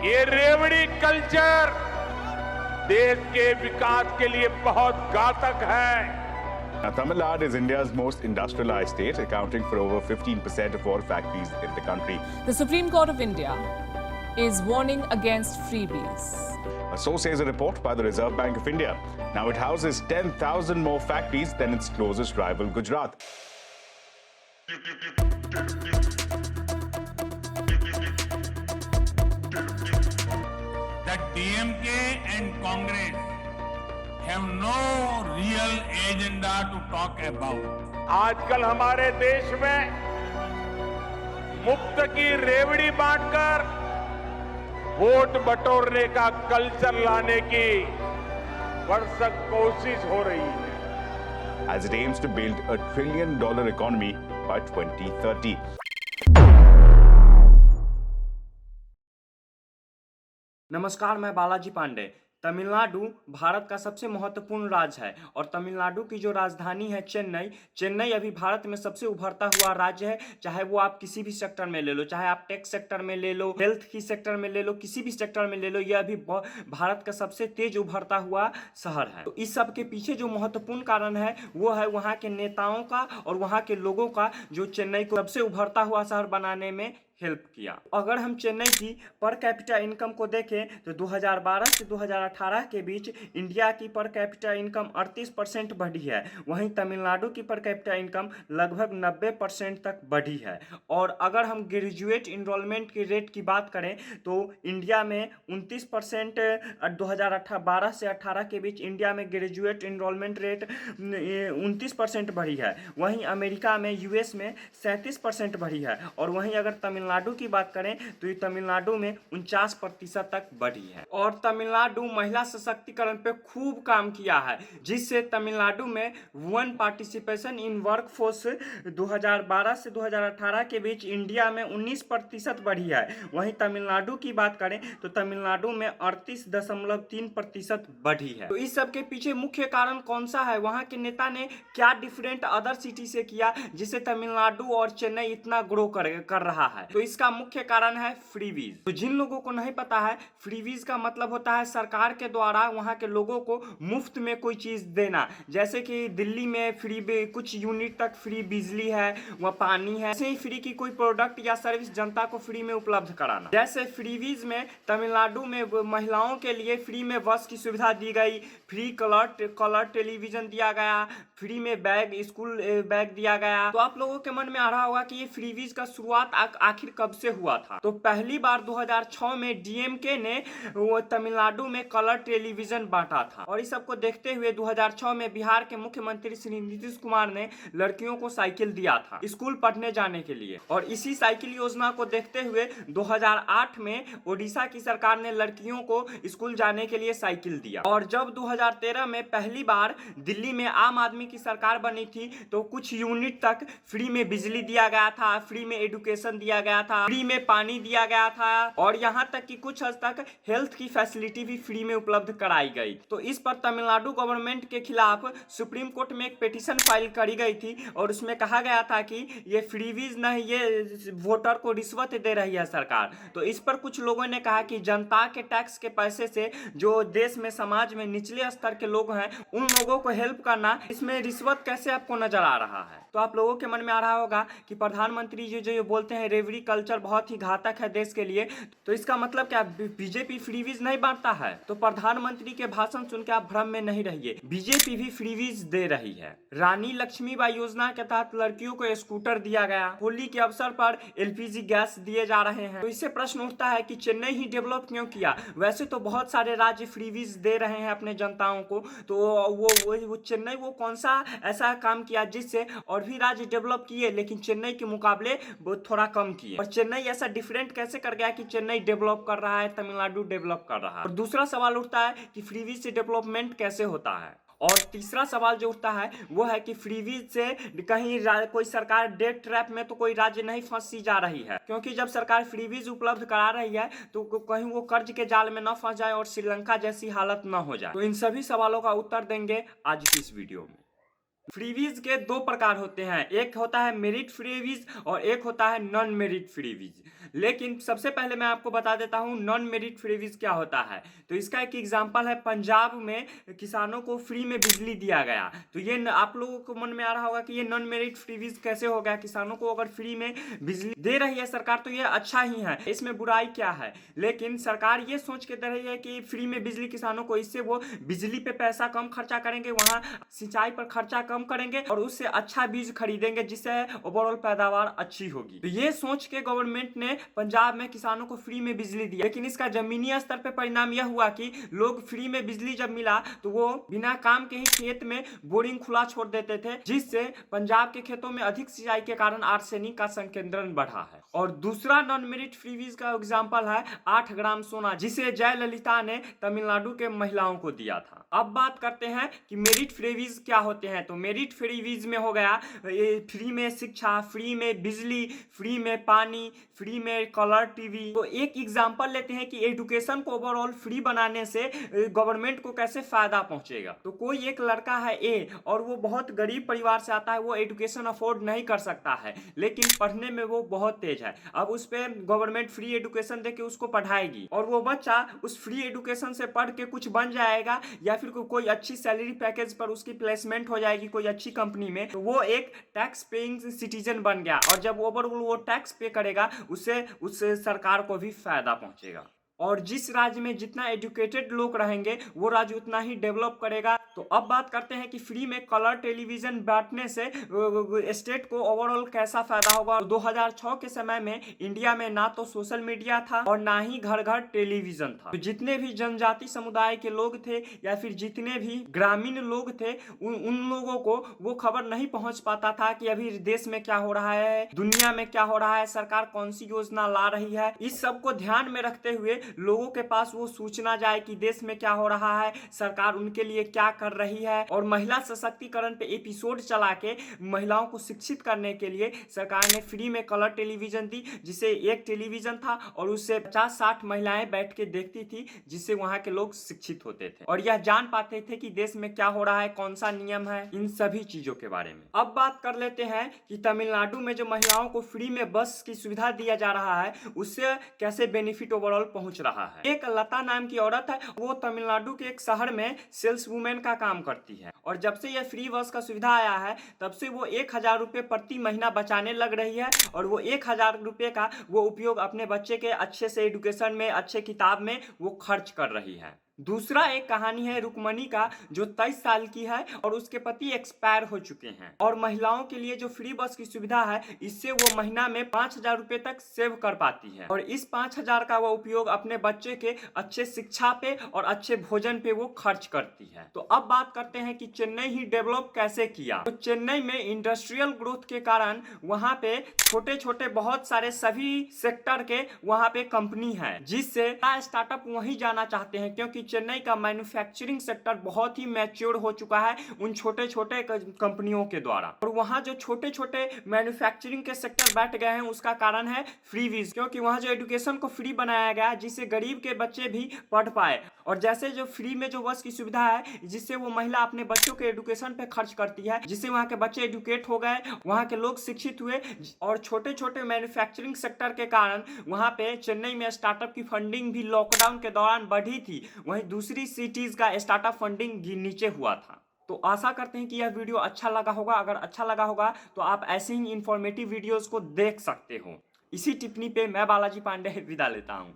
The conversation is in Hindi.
ये रेवड़ी कल्चर देश के विकास के लिए बहुत घातक है। Now, Tamil Nadu is India's most industrialized state, accounting for over 15% of all factories in the country. The Supreme Court of India is warning against freebies. So says a report by the Reserve Bank of India. Now it houses 10,000 more factories than its closest rival, Gujarat. That DMK and Congress have no real agenda to talk about. आजकल हमारे देश में मुफ्त की रेवड़ी बांटकर वोट बटोरने का कल्चर लाने की भरसक कोशिश हो रही है, as it aims to build a $1 trillion economy by 2030. नमस्कार, मैं बालाजी पांडे। तमिलनाडु भारत का सबसे महत्वपूर्ण राज्य है और तमिलनाडु की जो राजधानी है चेन्नई अभी भारत में सबसे उभरता हुआ राज्य है। चाहे वो आप किसी भी सेक्टर में ले लो, चाहे आप टेक सेक्टर में ले लो, हेल्थ की सेक्टर में ले लो, किसी भी सेक्टर में ले लो, यह अभी भारत का सबसे तेज उभरता हुआ शहर है। तो इस सब के पीछे जो महत्वपूर्ण कारण है वो है वहाँ के नेताओं का और वहाँ के लोगों का, जो चेन्नई को सबसे उभरता हुआ शहर बनाने में हेल्प किया। अगर हम चेन्नई की पर कैपिटा इनकम को देखें तो 2012 से 2018 के बीच इंडिया की पर कैपिटा इनकम 38% बढ़ी है, वहीं तमिलनाडु की पर कैपिटा इनकम लगभग 90% तक बढ़ी है। और अगर हम ग्रेजुएट इनरोलमेंट की रेट की बात करें तो इंडिया में 29% 2012 से 18 के बीच इंडिया में ग्रेजुएट इनरोलमेंट रेट 29% बढ़ी है, वहीं अमेरिका में यूएस में 37% बढ़ी है। और वहीं अगर तमिलनाडु की बात करें तो ये तमिलनाडु में 49% तक बढ़ी है। और तमिलनाडु महिला सशक्तिकरण पे खूब काम किया है, जिससे तमिलनाडु में वुमेन पार्टिसिपेशन इन वर्कफोर्स 2012 से 2018 के बीच इंडिया में 19% बढ़ी है। वहीं तमिलनाडु की बात करें तो तमिलनाडु में 38.3% बढ़ी है। तो इस सब के पीछे मुख्य कारण कौन सा है? वहां के नेता ने क्या डिफरेंट अदर सिटी से किया जिससे तमिलनाडु और चेन्नई इतना ग्रो कर रहा है? तो इसका मुख्य कारण है फ्रीवीज। तो जिन लोगों को नहीं पता है, फ्रीवीज का मतलब होता है सरकार के द्वारा वहां के लोगों को मुफ्त में कोई चीज देना। जैसे कि दिल्ली में फ्री कुछ यूनिट तक फ्री बिजली है, वह पानी है, ऐसे ही फ्री की कोई प्रोडक्ट या सर्विस जनता को फ्री में उपलब्ध कराना। जैसे फ्रीवीज में तमिलनाडु में महिलाओं के लिए फ्री में बस की सुविधा दी गई, फ्री कलर टेलीविजन दिया गया, फ्री में स्कूल बैग दिया गया। तो आप लोगों के मन में आ रहा होगा कि ये फ्रीवीज का शुरुआत आखिर कब से हुआ था? तो पहली बार 2006 में डीएमके ने वो तमिलनाडु में कलर टेलीविजन बांटा था। और इस सबको देखते हुए 2006 में बिहार के मुख्यमंत्री श्री नीतीश कुमार ने लड़कियों को साइकिल दिया था स्कूल पढ़ने जाने के लिए। और इसी साइकिल योजना को देखते हुए 2008 में ओडिशा की सरकार ने लड़कियों को स्कूल जाने के लिए साइकिल दिया। और जब 2013 में पहली बार दिल्ली में आम आदमी की सरकार बनी थी तो कुछ यूनिट तक फ्री में बिजली दिया गया था, फ्री में एजुकेशन दिया गया था, फ्री में पानी दिया गया था, और यहाँ तक कि कुछ हद तक हेल्थ की फैसिलिटी भी फ्री में उपलब्ध कराई गई। तो इस पर तमिलनाडु गवर्नमेंट के खिलाफ सुप्रीम कोर्ट में एक पिटीशन फाइल करी गई थी और उसमें कहा गया था कि ये फ्रीवीज नहीं, ये वोटर को रिश्वत दे रही है सरकार। तो इस पर कुछ लोगों ने कहा कि जनता के टैक्स के पैसे से जो देश में समाज में निचले स्तर के लोग हैं उन लोगों को हेल्प करना, इसमें रिश्वत कैसे आपको नजर आ रहा है? तो आप लोगों के मन में आ रहा होगा कि प्रधानमंत्री जी जो बोलते हैं रेवड़ी कल्चर बहुत ही घातक है देश के लिए, तो इसका मतलब क्या बीजेपी फ्रीवीज नहीं बांटता है? तो प्रधानमंत्री के भाषण सुन के आप भ्रम में नहीं रहिए, बीजेपी भी फ्रीवीज दे रही है। रानी लक्ष्मीबाई योजना के तहत लड़कियों को स्कूटर दिया गया, होली के अवसर पर एलपीजी गैस दिए जा रहे हैं। तो इससे प्रश्न उठता है कि चेन्नई ही डेवलप क्यों किया? वैसे तो बहुत सारे राज्य फ्रीवीज दे रहे हैं अपने जनताओं को, तो वो चेन्नई वो कौन सा ऐसा काम किया जिससे और भी राज्य डेवलप किए लेकिन चेन्नई के मुकाबले वो थोड़ा कम किए? और चेन्नई ऐसा डिफरेंट कैसे कर गया कि चेन्नई डेवलप कर रहा है, तमिलनाडु डेवलप कर रहा है? और दूसरा सवाल उठता है कि फ्रीवीज से डेवलपमेंट कैसे होता है? और तीसरा सवाल जो उठता है वो है कि फ्रीवीज से कहीं कोई सरकार डेट ट्रैप में तो कोई राज्य नहीं फंसी जा रही है, क्योंकि जब सरकार फ्रीवीज उपलब्ध करा रही है तो कहीं वो कर्ज के जाल में न फंस जाए और श्रीलंका जैसी हालत न हो जाए। तो इन सभी सवालों का उत्तर देंगे आज की इस वीडियो में। फ्रीबीज के दो प्रकार होते हैं, एक होता है मेरिट फ्रीबीज और एक होता है नॉन मेरिट फ्रीबीज। लेकिन सबसे पहले मैं आपको बता देता हूं नॉन मेरिट फ्रीबीज क्या होता है। तो इसका एक एग्जांपल है, पंजाब में किसानों को फ्री में बिजली दिया गया। तो ये आप लोगों को मन में आ रहा होगा कि ये नॉन मेरिट फ्रीबीज कैसे हो गया, किसानों को अगर फ्री में बिजली दे रही है सरकार तो ये अच्छा ही है, इसमें बुराई क्या है। लेकिन सरकार ये सोच के दे रही है कि फ्री में बिजली किसानों को, इससे वो बिजली पे पैसा कम खर्चा करेंगे, वहां सिंचाई पर खर्चा कम करेंगे और उससे अच्छा बीज खरीदेंगे जिससे ओवरऑल पैदावार अच्छी होगी। तो ये सोच के गवर्नमेंट ने पंजाब में किसानों को फ्री में बिजली दी। लेकिन इसका जमीनी स्तर पे परिणाम यह हुआ कि लोग फ्री में बिजली जब मिला तो वो बिना काम के ही खेत में बोरिंग खुला छोड़ देते थे, जिससे पंजाब के खेतों में अधिक सिंचाई के कारण आर्सेनिक का संकेंद्रण बढ़ा है। और दूसरा नॉन मेरिट फ्रीबीज का एग्जाम्पल है 8 ग्राम सोना, जिसे जयललिता ने तमिलनाडु के महिलाओं को दिया था। अब बात करते हैं कि मेरिट फ्रीबीज क्या होते हैं। तो मेरिट फ्रीबीज में हो गया फ्री में शिक्षा, फ्री में बिजली, फ्री में पानी, फ्री में कलर टीवी। तो एक एग्जांपल लेते हैं कि एजुकेशन को ओवरऑल फ्री बनाने से गवर्नमेंट को कैसे फायदा पहुंचेगा। तो कोई एक लड़का है ए और वो बहुत गरीब परिवार से आता है, वो एजुकेशन अफोर्ड नहीं कर सकता है लेकिन पढ़ने में वो बहुत तेज है। अब उस पर गवर्नमेंट फ्री एजुकेशन देके उसको पढ़ाएगी और वो बच्चा उस फ्री एजुकेशन से पढ़ के कुछ बन जाएगा या फिर कोई अच्छी सैलरी पैकेज पर उसकी प्लेसमेंट हो जाएगी कोई अच्छी कंपनी में, तो वो एक टैक्स पेइंग सिटीजन बन गया। और जब ओवरऑल वो टैक्स पे करेगा उससे सरकार को भी फायदा पहुंचेगा। और जिस राज्य में जितना एजुकेटेड लोग रहेंगे वो राज्य उतना ही डेवलप करेगा। तो अब बात करते हैं कि फ्री में कलर टेलीविजन बांटने से स्टेट को ओवरऑल कैसा फायदा होगा। 2006 के समय में इंडिया में ना तो सोशल मीडिया था और ना ही घर घर टेलीविजन था। तो जितने भी जनजाति समुदाय के लोग थे या फिर जितने भी ग्रामीण लोग थे उन लोगों को वो खबर नहीं पहुंच पाता था कि अभी देश में क्या हो रहा है, दुनिया में क्या हो रहा है, सरकार कौन सी योजना ला रही है। इस सब को ध्यान में रखते हुए लोगों के पास वो सूचना जाए कि देश में क्या हो रहा है, सरकार उनके लिए क्या कर रही है। और महिला सशक्तिकरण पे एपिसोड चला के महिलाओं को शिक्षित करने के लिए सरकार ने फ्री में कलर टेलीविजन दी, जिसे एक टेलीविजन था और उससे 50-60 महिलाएं बैठ के देखती थी, जिससे वहां के लोग शिक्षित होते थे और यह जान पाते थे कि देश में क्या हो रहा है, कौन सा नियम है, इन सभी चीजों के बारे में। अब बात कर लेते हैं कि तमिलनाडु में जो महिलाओं को फ्री में बस की सुविधा दिया जा रहा है उससे कैसे बेनिफिट ओवरऑल पहुंच रहा है। एक लता नाम की औरत है, वो तमिलनाडु के एक शहर में सेल्स वुमेन का काम करती है और जब से यह फ्री बस का सुविधा आया है तब से वो 1000 रुपये प्रति महीना बचाने लग रही है और वो 1000 रुपये का वो उपयोग अपने बच्चे के अच्छे से एजुकेशन में, अच्छे किताब में वो खर्च कर रही है। दूसरा एक कहानी है रुक्मणी का, जो 23 साल की है और उसके पति एक्सपायर हो चुके हैं। और महिलाओं के लिए जो फ्री बस की सुविधा है इससे वो महीना में 5000 रुपये तक सेव कर पाती है और इस 5000 का वो उपयोग अपने बच्चे के अच्छे शिक्षा पे और अच्छे भोजन पे वो खर्च करती है। तो अब बात करते हैं कि चेन्नई ही डेवलप कैसे किया। तो चेन्नई में इंडस्ट्रियल ग्रोथ के कारण वहां पे छोटे छोटे बहुत सारे सभी सेक्टर के वहां पे कंपनी है, जिससे स्टार्टअप वहीं जाना चाहते हैं क्योंकि चेन्नई का मैन्युफैक्चरिंग सेक्टर बहुत ही मैच्योर हो चुका है उन छोटे छोटे कंपनियों के द्वारा। और वहां जो छोटे छोटे मैन्युफैक्चरिंग के सेक्टर बैठ गए हैं उसका कारण है फ्रीबीज, क्योंकि वहां जो एजुकेशन को फ्री बनाया गया है जिससे गरीब के बच्चे भी पढ़ पाए। और जैसे जो फ्री में जो बस की सुविधा है जिससे वो महिला अपने बच्चों के एजुकेशन पे खर्च करती है, जिससे वहां के बच्चे एजुकेट हो गए, वहां के लोग शिक्षित हुए और छोटे छोटे मैन्युफैक्चरिंग सेक्टर के कारण वहां पे चेन्नई में स्टार्टअप की फंडिंग भी लॉकडाउन के दौरान बढ़ी थी, वहीं दूसरी सिटीज का स्टार्टअप फंडिंग नीचे हुआ था। तो आशा करते हैं कि यह वीडियो अच्छा लगा होगा। अगर अच्छा लगा होगा तो आप ऐसे ही इंफॉर्मेटिव वीडियोस को देख सकते हो। इसी टिप्पणी पे मैं बालाजी पांडे विदा लेता हूं।